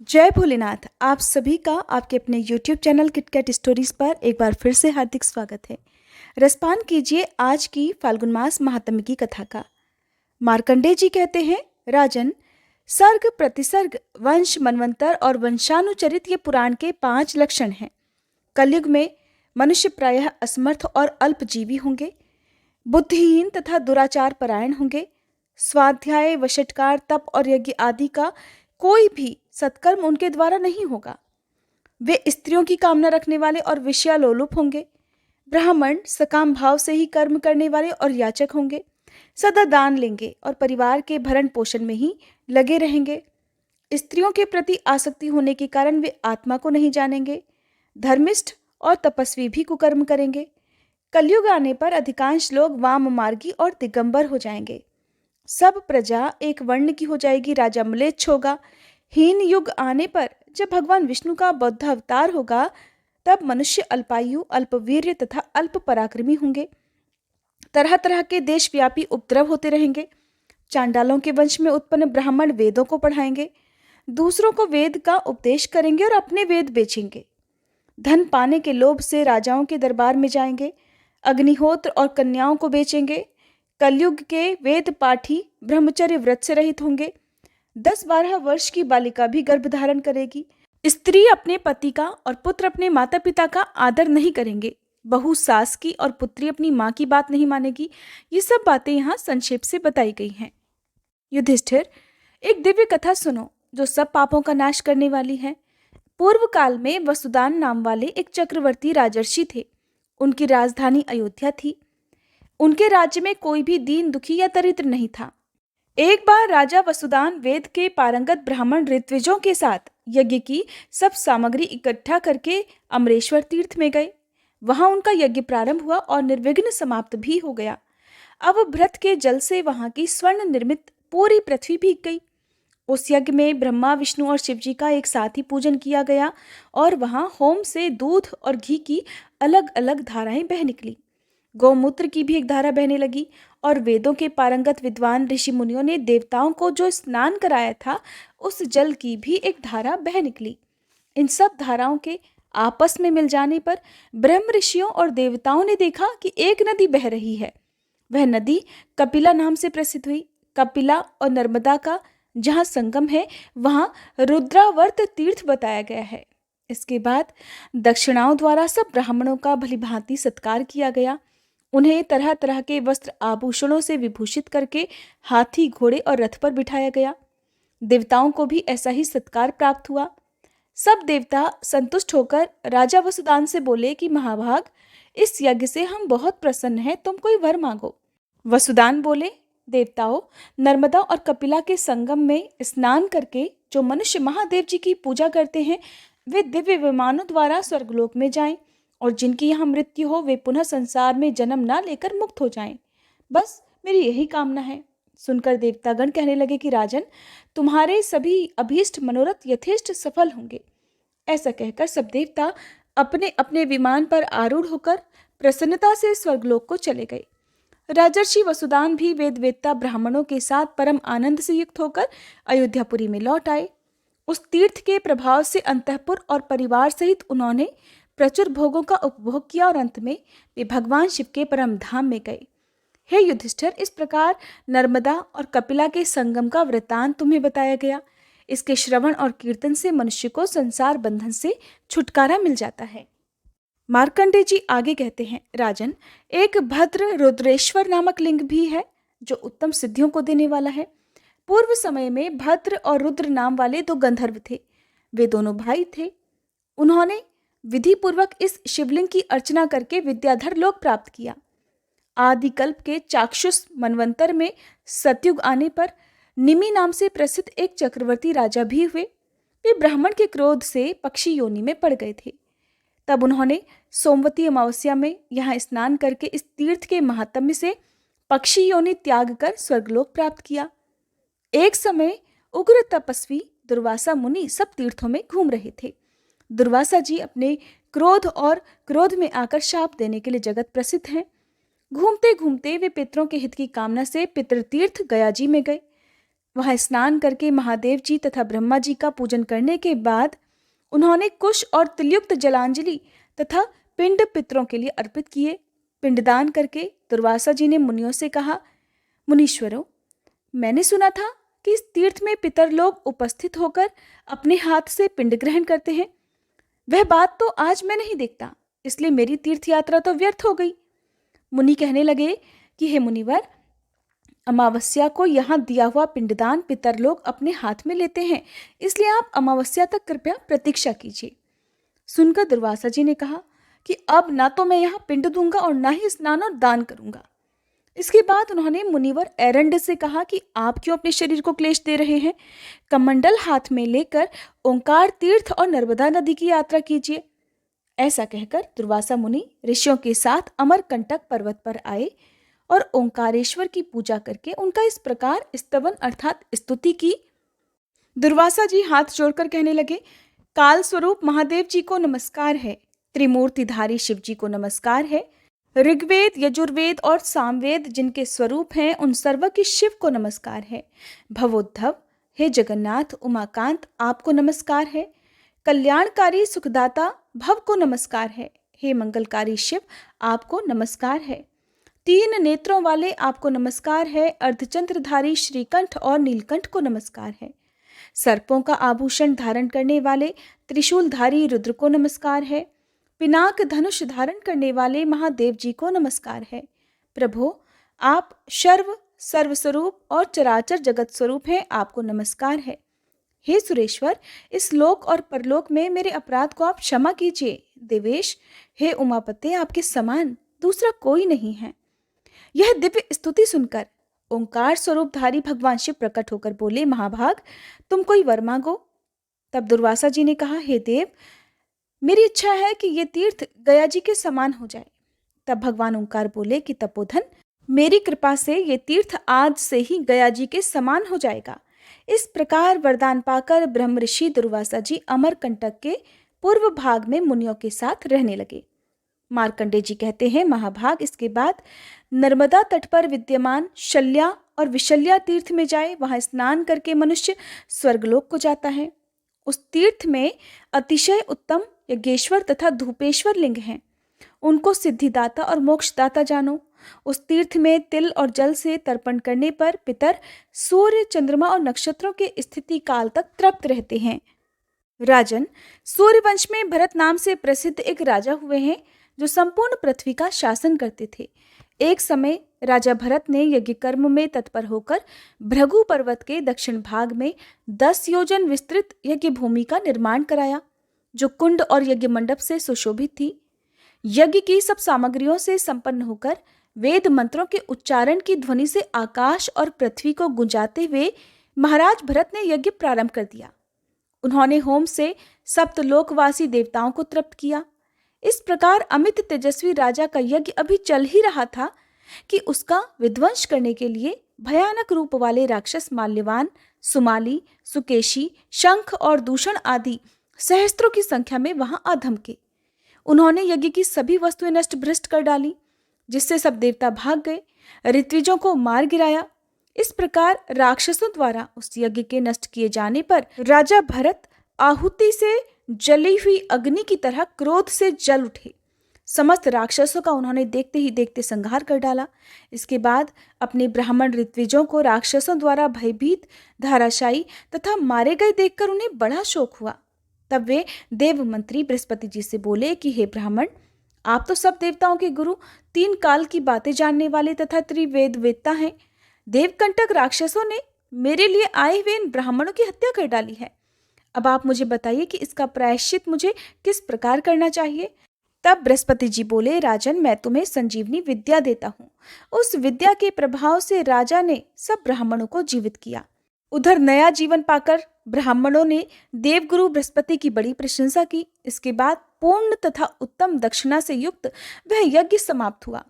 जय भोलेनाथ। आप सभी का आपके अपने YouTube चैनल किटकैट स्टोरीज पर एक बार फिर से हार्दिक स्वागत है। रसपान कीजिए आज की फाल्गुन मास महात्म्य की कथा का। मार्कंडेय जी कहते हैं, राजन, सर्ग, प्रतिसर्ग, वंश, मनवंतर और वंशानुचरित ये पुराण के 5 लक्षण हैं। कलयुग में मनुष्य प्रायः असमर्थ और अल्पजीवी होंगे, बुद्धिहीन तथा दुराचार परायण होंगे। स्वाध्याय, वशटकार, तप और यज्ञ आदि का कोई भी सत्कर्म उनके द्वारा नहीं होगा। वे स्त्रियों की कामना रखने वाले और विषयालोलुप होंगे। ब्राह्मण सकाम भाव से ही कर्म करने वाले और याचक होंगे। सदा दान लेंगे और परिवार के भरण पोषण में ही लगे रहेंगे। स्त्रियों के प्रति आसक्ति होने के कारण वे आत्मा को नहीं जानेंगे। धर्मिष्ठ और तपस्वी भी कुकर्म करेंगे। कलयुग आने पर अधिकांश लोग वाम मार्गी और दिगंबर हो जाएंगे। सब प्रजा एक वर्ण की हो जाएगी। राजा म्लेच्छ होगा। हीन युग आने पर जब भगवान विष्णु का बौद्ध अवतार होगा, तब मनुष्य अल्पायु, अल्पवीर्य तथा अल्प पराक्रमी होंगे। तरह तरह के देशव्यापी उपद्रव होते रहेंगे। चांडालों के वंश में उत्पन्न ब्राह्मण वेदों को पढ़ाएंगे, दूसरों को वेद का उपदेश करेंगे और अपने वेद बेचेंगे। धन पाने के लोभ से राजाओं के दरबार में जाएंगे, अग्निहोत्र और कन्याओं को बेचेंगे। कलयुग के वेद पाठी ब्रह्मचर्य व्रत से रहित होंगे। 10-12 वर्ष की बालिका भी गर्भ धारण करेगी। स्त्री अपने पति का और पुत्र अपने माता पिता का आदर नहीं करेंगे। बहू सास की और पुत्री अपनी माँ की बात नहीं मानेगी। ये सब बातें यहाँ संक्षेप से बताई गई हैं। युधिष्ठिर, एक दिव्य कथा सुनो जो सब पापों का नाश करने वाली है। पूर्व काल में वसुदान नाम वाले एक चक्रवर्ती राजर्षि थे। उनकी राजधानी अयोध्या थी। उनके राज्य में कोई भी दीन, दुखी या दरिद्र नहीं था। एक बार राजा वसुदान वेद के पारंगत ब्राह्मण ऋत्विजों के साथ यज्ञ की सब सामग्री इकट्ठा करके अमरेश्वर तीर्थ में गए। वहां उनका यज्ञ प्रारंभ हुआ और निर्विघ्न समाप्त भी हो गया। अब भ्रत के जल से वहां की स्वर्ण निर्मित पूरी पृथ्वी भीग गई। उस यज्ञ में ब्रह्मा, विष्णु और शिव जी का एक साथ ही पूजन किया गया और वहां होम से दूध और घी की अलग अलग धाराएं बह निकली। गौमूत्र की भी एक धारा बहने लगी और वेदों के पारंगत विद्वान ऋषि मुनियों ने देवताओं को जो स्नान कराया था, उस जल की भी एक धारा बह निकली। इन सब धाराओं के आपस में मिल जाने पर ब्रह्म ऋषियों और देवताओं ने देखा कि एक नदी बह रही है। वह नदी कपिला नाम से प्रसिद्ध हुई। कपिला और नर्मदा का जहाँ संगम है, वहाँ रुद्रावर्त तीर्थ बताया गया है। इसके बाद दक्षिणाओं द्वारा सब ब्राह्मणों का भलीभांति सत्कार किया गया। उन्हें तरह तरह के वस्त्र आभूषणों से विभूषित करके हाथी, घोड़े और रथ पर बिठाया गया। देवताओं को भी ऐसा ही सत्कार प्राप्त हुआ। सब देवता संतुष्ट होकर राजा वसुदान से बोले कि महाभाग, इस यज्ञ से हम बहुत प्रसन्न हैं, तुम कोई वर मांगो। वसुदान बोले, देवताओं, नर्मदा और कपिला के संगम में स्नान करके जो मनुष्य महादेव जी की पूजा करते हैं, वे दिव्य विमानों द्वारा स्वर्गलोक में जाएं, और जिनकी यहाँ मृत्यु हो वे पुनः संसार में जन्म ना लेकर मुक्त हो जाएं। बस मेरी यही कामना है। सुनकर देवतागण कहने लगे कि राजन, तुम्हारे सभी अभीष्ट मनोरथ यथेष्ट सफल होंगे। ऐसा कहकर सब देवता अपने अपने विमान पर आरूढ़ होकर प्रसन्नता से स्वर्गलोक को चले गए। राजर्षि वसुदान भी वेदवेत्ता ब्राह्मणों के साथ परम आनंद से युक्त होकर अयोध्यापुरी में लौट आए। उस तीर्थ के प्रभाव से अंतःपुर और परिवार सहित उन्होंने प्रचुर भोगों का उपभोग किया और अंत में वे भगवान शिव के परम धाम में गए। हे युधिष्ठिर, इस प्रकार नर्मदा और कपिला के संगम का वृतांत तुम्हें बताया गया। इसके श्रवण और कीर्तन से मनुष्य को संसार बंधन से छुटकारा मिल जाता है। मार्कंडेय जी आगे कहते हैं, राजन, एक भद्र रुद्रेश्वर नामक लिंग भी है जो उत्तम सिद्धियों को देने वाला है। पूर्व समय में भद्र और रुद्र नाम वाले 2 गंधर्व थे। वे दोनों भाई थे। उन्होंने विधि पूर्वक इस शिवलिंग की अर्चना करके विद्याधर लोक प्राप्त किया। आदिकल्प के चाक्षुष मनवंतर में सतयुग आने पर निमि नाम से प्रसिद्ध एक चक्रवर्ती राजा भी हुए। वे ब्राह्मण के क्रोध से पक्षी योनि में पड़ गए थे। तब उन्होंने सोमवती अमावस्या में यहाँ स्नान करके इस तीर्थ के महात्म्य से पक्षी योनि त्याग कर स्वर्गलोक प्राप्त किया। एक समय उग्र तपस्वी दुर्वासा मुनि सब तीर्थों में घूम रहे थे। दुर्वासा जी अपने क्रोध में आकर शाप देने के लिए जगत प्रसिद्ध हैं। घूमते घूमते वे पितरों के हित की कामना से पितृतीर्थ गया जी में गए। वहां स्नान करके महादेव जी तथा ब्रह्मा जी का पूजन करने के बाद उन्होंने कुश और तिलयुक्त जलांजलि तथा पिंड पितरों के लिए अर्पित किए। पिंडदान करके दुर्वासा जी ने मुनियों से कहा, मुनीश्वरों, मैंने सुना था कि इस तीर्थ में पितर लोग उपस्थित होकर अपने हाथ से पिंड ग्रहण करते हैं। वह बात तो आज मैं नहीं देखता, इसलिए मेरी तीर्थ यात्रा तो व्यर्थ हो गई। मुनि कहने लगे कि हे मुनिवर, अमावस्या को यहाँ दिया हुआ पिंडदान पितर लोग अपने हाथ में लेते हैं, इसलिए आप अमावस्या तक कृपया प्रतीक्षा कीजिए। सुनकर दुर्वासा जी ने कहा कि अब ना तो मैं यहाँ पिंड दूंगा और ना ही स्नान और दान करूंगा। इसके बाद उन्होंने मुनिवर एरंड से कहा कि आप क्यों अपने शरीर को क्लेश दे रहे हैं। कमंडल हाथ में लेकर ओंकार तीर्थ और नर्मदा नदी की यात्रा कीजिए। ऐसा कहकर दुर्वासा मुनि ऋषियों के साथ अमरकंटक पर्वत पर आए और ओंकारेश्वर की पूजा करके उनका इस प्रकार स्तवन अर्थात स्तुति की। दुर्वासा जी हाथ जोड़कर कहने लगे, काल स्वरूप महादेव जी को नमस्कार है, त्रिमूर्तिधारी शिव जी को नमस्कार है, ऋग्वेद, यजुर्वेद और सामवेद जिनके स्वरूप हैं उन सर्व की शिव को नमस्कार है। भवोद्धव, हे जगन्नाथ उमाकांत, आपको नमस्कार है। कल्याणकारी सुखदाता भव को नमस्कार है। हे मंगलकारी शिव, आपको नमस्कार है। तीन नेत्रों वाले आपको नमस्कार है। अर्धचंद्रधारी श्रीकंठ और नीलकंठ को नमस्कार है। सर्पों का आभूषण धारण करने वाले त्रिशूलधारी रुद्र को नमस्कार है। पिनाक धनुष धारण करने वाले महादेव जी को नमस्कार है। प्रभो, आप सर्वस्वरूप और चराचर जगत स्वरूप हैं, आपको नमस्कार है। हे सुरेश्वर, इस लोक और परलोक में मेरे अपराध को आप क्षमा कीजिए। देवेश, हे उमापते, आपके समान दूसरा कोई नहीं है। यह दिव्य स्तुति सुनकर ओंकार स्वरूपधारी भगवान शिव प्रकट होकर बोले, महाभाग, तुम कोई वर मांगो। तब दुर्वासा जी ने कहा, हे देव, मेरी इच्छा है कि ये तीर्थ गया जी के समान हो जाए। तब भगवान ओंकार बोले कि तपोधन, मेरी कृपा से ये तीर्थ आज से ही गया जी के समान हो जाएगा। इस प्रकार वरदान पाकर ब्रह्म ऋषि दुर्वासा जी अमरकंटक के पूर्व भाग में मुनियों के साथ रहने लगे। मार्कंडे जी कहते हैं, महाभाग, इसके बाद नर्मदा तट पर विद्यमान शल्या और विशल्या तीर्थ में जाए। वहां स्नान करके मनुष्य स्वर्गलोक को जाता है। उस तीर्थ में अतिशय उत्तम यज्ञेश्वर तथा धूपेश्वर लिंग हैं। उनको सिद्धिदाता और मोक्षदाता जानो। उस तीर्थ में तिल और जल से तर्पण करने पर पितर सूर्य, चंद्रमा और नक्षत्रों के स्थिति काल तक तृप्त रहते हैं। राजन, सूर्यवंश में भरत नाम से प्रसिद्ध एक राजा हुए हैं जो संपूर्ण पृथ्वी का शासन करते थे। एक समय राजा भरत ने यज्ञ कर्म में तत्पर होकर भृगु पर्वत के दक्षिण भाग में 10 योजन विस्तृत यज्ञ भूमि का निर्माण कराया, जो कुंड और यज्ञ मंडप से सुशोभित थी। यज्ञ की सब सामग्रियों से संपन्न होकर वेद मंत्रों के उच्चारण की ध्वनि से आकाश और पृथ्वी को गुंजाते हुए महाराज भरत ने यज्ञ प्रारंभ कर दिया। उन्होंने होम से सप्तलोकवासी देवताओं को तृप्त किया। इस प्रकार अमित तेजस्वी राजा का यज्ञ अभी चल ही रहा था कि उसका विध्वंस करने के लिए भयानक रूप वाले राक्षस माल्यवान, सुमाली, सुकेशी, शंख और दूषण आदि सहस्त्रों की संख्या में वहां आ धमके। उन्होंने यज्ञ की सभी वस्तुएं नष्ट भ्रष्ट कर डाली, जिससे सब देवता भाग गए, ऋत्विजों को मार गिराया। इस प्रकार राक्षसों द्वारा उस यज्ञ के नष्ट किए जाने पर राजा भरत आहुति से जली हुई अग्नि की तरह क्रोध से जल उठे। समस्त राक्षसों का उन्होंने देखते ही देखते संहार कर डाला। इसके बाद अपने ब्राह्मण ऋत्विजों को राक्षसों द्वारा भयभीत, धाराशायी तथा मारे गए देखकर उन्हें बड़ा शोक हुआ। तब वे देव मंत्री बृहस्पति जी से बोले कि हे ब्राह्मण, आप तो सब देवताओं के गुरु, 3 काल की बातें जानने वाले तथा त्रिवेद वेदता हैं। देवकंटक राक्षसों ने मेरे लिए आए हुए इन ब्राह्मणों की हत्या कर डाली है। अब आप मुझे बताइए कि इसका प्रायश्चित मुझे किस प्रकार करना चाहिए। तब बृहस्पति जी बोले, राजन, मैं तुम्हें संजीवनी विद्या देता हूँ। उस विद्या के प्रभाव से राजा ने सब ब्राह्मणों को जीवित किया। उधर नया जीवन पाकर ब्राह्मणों ने देवगुरु बृहस्पति की बड़ी प्रशंसा की। इसके बाद पूर्ण तथा उत्तम दक्षिणा से युक्त वह यज्ञ समाप्त हुआ।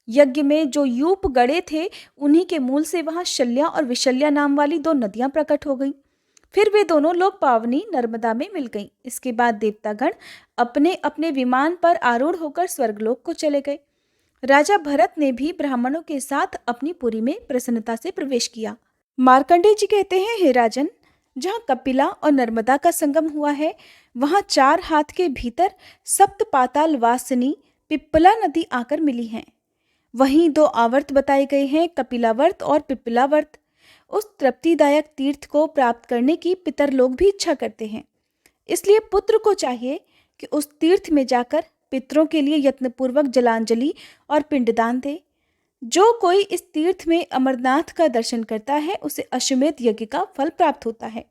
यज्ञ में जो यूप गड़े थे, उन्हीं के मूल से वहां शल्या और विशल्या नाम वाली 2 नदियां प्रकट हो गईं। फिर वे दोनों लोग पावनी नर्मदा में मिल गईं। इसके बाद देवतागण अपने अपने विमान पर आरूढ़ होकर स्वर्गलोक को चले गए। राजा भरत ने भी ब्राह्मणों के साथ अपनी पुरी में प्रसन्नता से प्रवेश किया। मार्कंडेय जी कहते हैं, हे राजन, जहाँ कपिला और नर्मदा का संगम हुआ है, वहां 4 हाथ के भीतर सप्त पाताल वासिनी पिप्पला नदी आकर मिली है। वहीं 2 आवर्त बताए गए हैं, कपिलावर्त और पिप्पलावर्त। उस तृप्तिदायक तीर्थ को प्राप्त करने की पितर लोग भी इच्छा करते हैं। इसलिए पुत्र को चाहिए कि उस तीर्थ में जाकर पितरों के लिए यत्नपूर्वक जलांजलि और पिंडदान दे। जो कोई इस तीर्थ में अमरनाथ का दर्शन करता है, उसे अश्वमेध यज्ञ का फल प्राप्त होता है।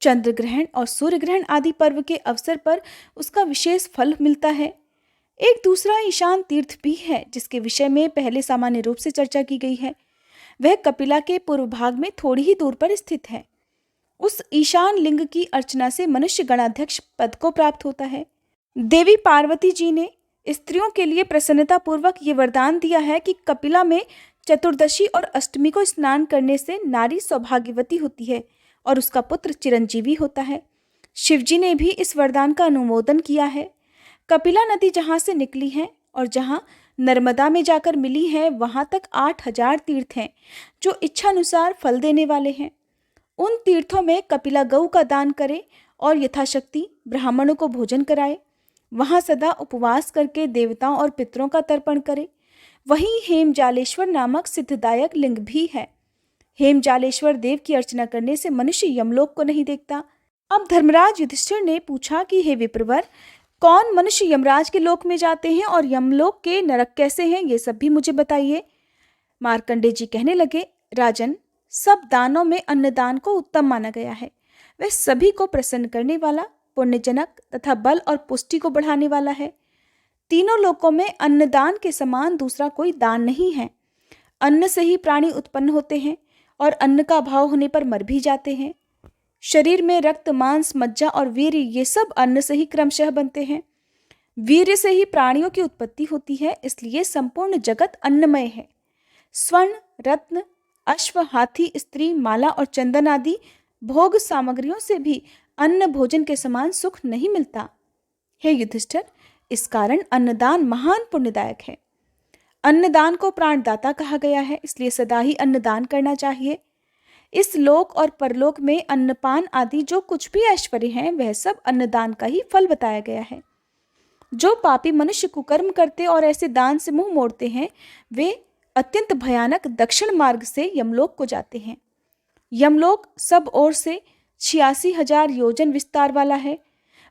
चंद्र ग्रहण और सूर्य ग्रहण आदि पर्व के अवसर पर उसका विशेष फल मिलता है। एक दूसरा ईशान तीर्थ भी है, जिसके विषय में पहले सामान्य रूप से चर्चा की गई है। वह कपिला के पूर्व भाग में थोड़ी ही दूर पर स्थित है। उस ईशान लिंग की अर्चना से मनुष्य गणाध्यक्ष पद को प्राप्त होता है। देवी पार्वती जी ने स्त्रियों के लिए प्रसन्नता पूर्वक ये वरदान दिया है कि कपिला में चतुर्दशी और अष्टमी को स्नान करने से नारी सौभाग्यवती होती है और उसका पुत्र चिरंजीवी होता है। शिवजी ने भी इस वरदान का अनुमोदन किया है। कपिला नदी जहाँ से निकली है और जहाँ नर्मदा में जाकर मिली है, वहाँ तक 8,000 तीर्थ हैं जो इच्छानुसार फल देने वाले हैं। उन तीर्थों में कपिला गऊ का दान करे और यथाशक्ति ब्राह्मणों को भोजन कराए। वहाँ सदा उपवास करके देवताओं और पितरों का तर्पण करे। वहीं हेमजालेश्वर नामक सिद्धदायक लिंग भी है। हेमजालेश्वर देव की अर्चना करने से मनुष्य यमलोक को नहीं देखता। अब धर्मराज युधिष्ठिर ने पूछा कि हे विप्रवर, कौन मनुष्य यमराज के लोक में जाते हैं और यमलोक के नरक कैसे हैं, ये सब भी मुझे बताइए। मार्कंडेय जी कहने लगे, राजन, सब दानों में अन्नदान को उत्तम माना गया है। वह सभी को प्रसन्न करने वाला, पुण्यजनक तथा बल और पुष्टि को बढ़ाने वाला है। तीनों लोकों में अन्नदान के समान दूसरा कोई दान नहीं है। अन्न से ही प्राणी उत्पन्न होते हैं और अन्न का अभाव होने पर मर भी जाते हैं। शरीर में रक्त, मांस, मज्जा और वीर्य, ये सब अन्न से ही क्रमशः बनते हैं। वीर्य से ही प्राणियों की उत्पत्ति होती है, इसलिए संपूर्ण जगत अन्नमय है। स्वर्ण, रत्न, अश्व, हाथी, स्त्री, माला और चंदन आदि भोग सामग्रियों से भी अन्न भोजन के समान सुख नहीं मिलता। हे युधिष्ठिर, इस कारण अन्नदान महान पुण्यदायक है। अन्नदान को प्राणदाता कहा गया है, इसलिए सदा ही अन्नदान करना चाहिए। इस लोक और परलोक में अन्नपान आदि जो कुछ भी ऐश्वर्य हैं, वह सब अन्नदान का ही फल बताया गया है। जो पापी मनुष्य कुकर्म करते और ऐसे दान से मुंह मोड़ते हैं, वे अत्यंत भयानक दक्षिण मार्ग से यमलोक को जाते हैं। यमलोक सब ओर से 86,000 योजन विस्तार वाला है।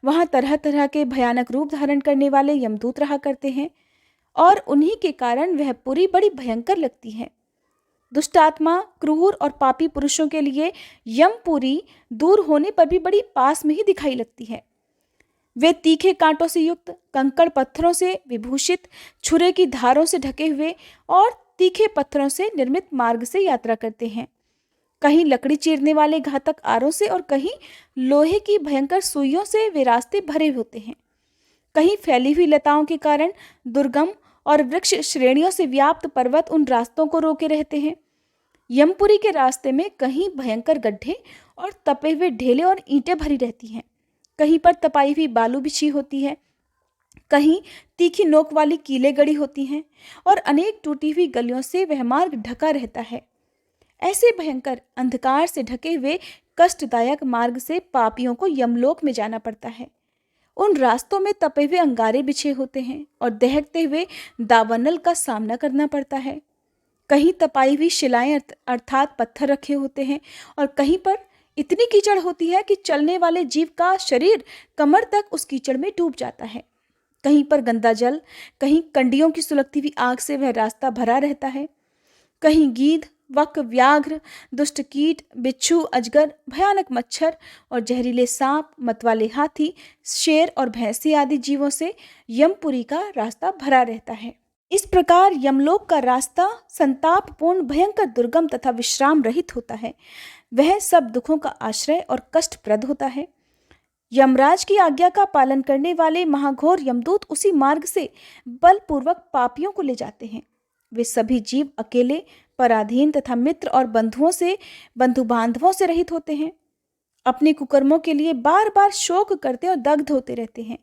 वहाँ तरह तरह के भयानक रूप धारण करने वाले यमदूत रहा करते हैं और उन्हीं के कारण वह पुरी बड़ी भयंकर लगती है। दुष्टात्मा, क्रूर और पापी पुरुषों के लिए यमपुरी दूर होने पर भी बड़ी पास में ही दिखाई लगती है। वे तीखे कांटों से युक्त, कंकड़ पत्थरों से विभूषित, छुरे की धारों से ढके हुए और तीखे पत्थरों से निर्मित मार्ग से यात्रा करते हैं। कहीं लकड़ी चीरने वाले घातक आरों से और कहीं लोहे की भयंकर सुइयों से वे रास्ते भरे होते हैं। कहीं फैली हुई लताओं के कारण दुर्गम और वृक्ष श्रेणियों से व्याप्त पर्वत उन रास्तों को रोके रहते हैं। यमपुरी के रास्ते में कहीं भयंकर गड्ढे और तपे हुए ढेले और ईंटें भरी रहती हैं। कहीं पर तपाई हुई बालू बिछी होती है, कहीं तीखी नोक वाली कीलें गड़ी होती हैं और अनेक टूटी हुई गलियों से वह मार्ग ढका रहता है। ऐसे भयंकर अंधकार से ढके हुए कष्टदायक मार्ग से पापियों को यमलोक में जाना पड़ता है। उन रास्तों में तपे हुए अंगारे बिछे होते हैं और दहकते हुए दावानल का सामना करना पड़ता है। कहीं तपाई हुई शिलाएं अर्थात पत्थर रखे होते हैं और कहीं पर इतनी कीचड़ होती है कि चलने वाले जीव का शरीर कमर तक उस कीचड़ में डूब जाता है। कहीं पर गंदा जल, कहीं कंडियों की सुलगती हुई आग से वह रास्ता भरा रहता है। कहीं गीध, वक, व्याघ्र, दुष्ट कीट, बिच्छू, अजगर, भयानक मच्छर और जहरीले सांप, मतवाले हाथी, शेर और भैंसे आदि जीवों से यमपुरी का रास्ता भरा रहता है। इस प्रकार यमलोक का रास्ता संतापपूर्ण, भयंकर, दुर्गम तथा विश्राम रहित होता है। वह सब दुखों का आश्रय और कष्टप्रद होता है। यमराज की आज्ञा का पालन करने वाले महाघोर यमदूत उसी मार्ग से बलपूर्वक पापियों को ले जाते हैं। वे सभी जीव अकेले, पराधीन तथा मित्र और बंधु बांधवों से रहित होते हैं। अपने कुकर्मों के लिए बार बार शोक करते और दग्ध होते रहते हैं।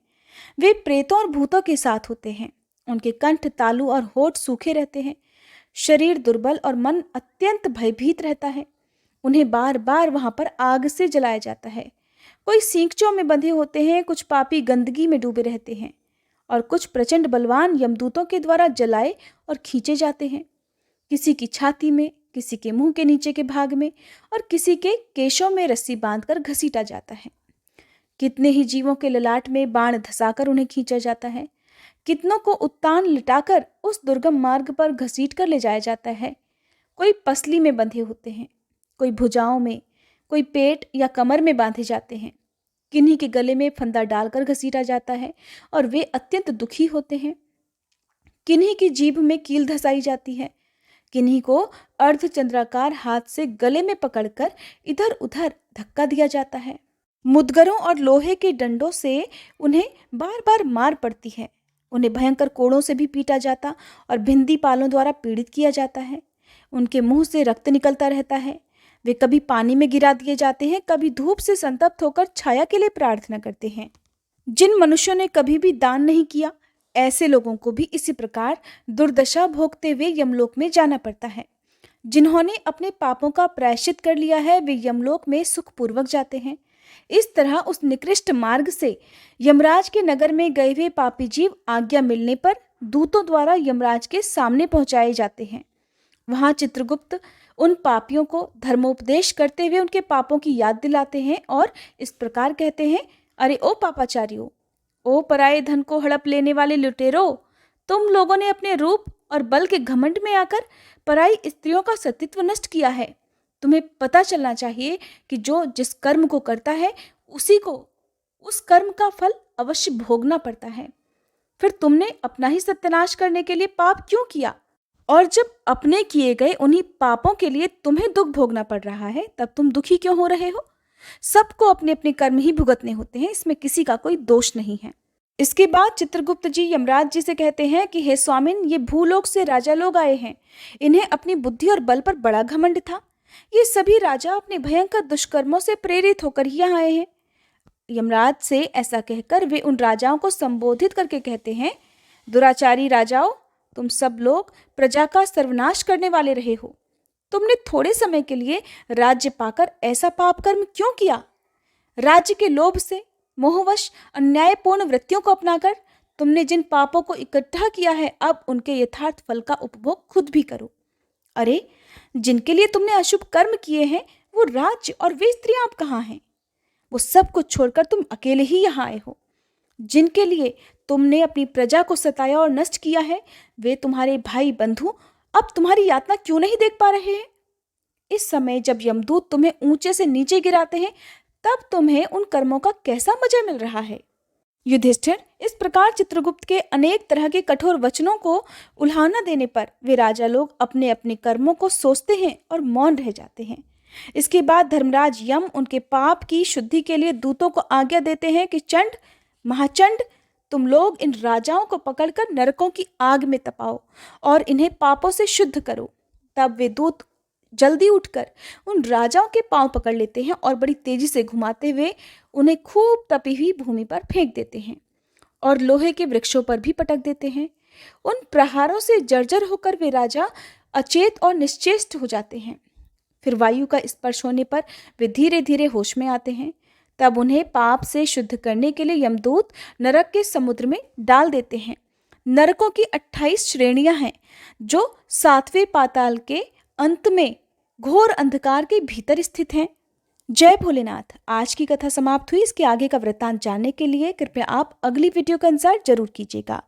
वे प्रेतों और भूतों के साथ होते हैं। उनके कंठ, तालु और होठ सूखे रहते हैं। शरीर दुर्बल और मन अत्यंत भयभीत रहता है। उन्हें बार बार वहां पर आग से जलाया जाता है। कोई सींगचों में बंधे होते हैं, कुछ पापी गंदगी में डूबे रहते हैं और कुछ प्रचंड बलवान यमदूतों के द्वारा जलाए और खींचे जाते हैं। किसी की छाती में, किसी के मुंह के नीचे के भाग में और किसी के केशों में रस्सी बांधकर घसीटा जाता है। कितने ही जीवों के ललाट में बाण धंसाकर उन्हें खींचा जाता है। कितनों को उत्तान लिटाकर उस दुर्गम मार्ग पर घसीट कर ले जाया जाता है। कोई पसली में बंधे होते हैं, कोई भुजाओं में, कोई पेट या कमर में बांधे जाते हैं। किन्हीं के गले में फंदा डालकर घसीटा जाता है और वे अत्यंत दुखी होते हैं। किन्हीं की जीभ में कील धंसाई जाती है। किन्हीं को अर्धचंद्राकार हाथ से गले में पकड़कर इधर उधर धक्का दिया जाता है। मुदगरों और लोहे के डंडों से उन्हें बार बार मार पड़ती है। उन्हें भयंकर कोड़ों से भी पीटा जाता और भिंदी पालों द्वारा पीड़ित किया जाता है। उनके मुंह से रक्त निकलता रहता है। वे कभी पानी में गिरा दिए जाते हैं, कभी धूप से संतप्त होकर छाया के लिए प्रार्थना करते हैं। जिन मनुष्यों ने कभी भी दान नहीं किया, ऐसे लोगों को भी इसी प्रकार दुर्दशा भोगते हुए यमलोक में जाना पड़ता है। जिन्होंने अपने पापों का प्रायश्चित कर लिया है, वे यमलोक में सुखपूर्वक जाते हैं। इस तरह उस निकृष्ट मार्ग से यमराज के नगर में गए हुए पापी जीव आज्ञा मिलने पर दूतों द्वारा यमराज के सामने पहुंचाए जाते हैं। वहां चित्रगुप्त उन पापियों को धर्मोपदेश करते हुए उनके पापों की याद दिलाते हैं और इस प्रकार कहते हैं, अरे ओ पापाचारियों, ओ पराये धन को हड़प लेने वाले लुटेरो, तुम लोगों ने अपने रूप और बल के घमंड में आकर पराई स्त्रियों का सतीत्व नष्ट किया है। तुम्हें पता चलना चाहिए कि जो जिस कर्म को करता है उसी को उस कर्म का फल अवश्य भोगना पड़ता है। फिर तुमने अपना ही सत्यानाश करने के लिए पाप क्यों किया? और जब अपने किए गए उन्हीं पापों के लिए तुम्हें दुख भोगना पड़ रहा है, तब तुम दुखी क्यों हो रहे हो? सबको अपने अपने कर्म ही भुगतने होते हैं, इसमें किसी का कोई दोष नहीं है। इसके बाद चित्रगुप्त जी यमराज जी से कहते हैं कि हे स्वामिन, ये भूलोक से राजा लोग आए हैं। इन्हें अपनी बुद्धि और बल पर बड़ा घमंड था। ये सभी राजा अपने भयंकर दुष्कर्मों से प्रेरित होकर ही यहाँ आए हैं। यमराज से ऐसा कहकर वे उन राजाओं को संबोधित करके कहते हैं, दुराचारी राजाओं, तुम सब लोग प्रजा का सर्वनाश करने वाले रहे हो। तुमने थोड़े समय के लिए राज्य पाकर ऐसा पाप कर्म क्यों किया? राज्य के लोभ से, मोहवश, अन्यायपूर्ण वृत्तियों को अपनाकर तुमने जिन पापों को इकट्ठा किया है, अब उनके यथार्थ फल का उपभोग खुद भी करो। अरे, जिनके लिए तुमने अशुभ कर्म किए हैं, वो राज्य और वे स्त्रियां अब कहाँ हैं? वो सब कुछ छोड़कर तुम अकेले ही यहाँ आए हो। जिनके लिए तुमने अपनी प्रजा को सताया और नष्ट किया है, वे तुम्हारे भाई बंधु अब तुम्हारी यातना क्यों नहीं देख पा रहे हैं? इस समय जब यमदूत तुम्हें ऊंचे से नीचे गिराते हैं, तब तुम्हें उन कर्मों का कैसा मजा मिल रहा है? युधिष्ठिर, इस प्रकार चित्रगुप्त के अनेक तरह के कठोर वचनों को उल्हाना देने पर वे राजा लोग अपने अपने कर्मों को सोचते हैं और मौन रह जाते हैं। इसके बाद धर्मराज यम उनके पाप की शुद्धि के लिए दूतों को आज्ञा देते हैं कि चंड, महाचंड, तुम लोग इन राजाओं को पकड़कर नरकों की आग में तपाओ और इन्हें पापों से शुद्ध करो। तब वे दूत जल्दी उठकर उन राजाओं के पांव पकड़ लेते हैं और बड़ी तेजी से घुमाते हुए उन्हें खूब तपी हुई भूमि पर फेंक देते हैं और लोहे के वृक्षों पर भी पटक देते हैं। उन प्रहारों से जर्जर होकर वे राजा अचेत और निश्चेष्ट हो जाते हैं। फिर वायु का स्पर्श होने पर वे धीरे धीरे होश में आते हैं। तब उन्हें पाप से शुद्ध करने के लिए यमदूत नरक के समुद्र में डाल देते हैं। नरकों की 28 श्रेणियां हैं जो 7वें पाताल के अंत में घोर अंधकार के भीतर स्थित हैं। जय भोलेनाथ। आज की कथा समाप्त हुई। इसके आगे का वृत्तांत जानने के लिए कृपया आप अगली वीडियो का इंतजार जरूर कीजिएगा।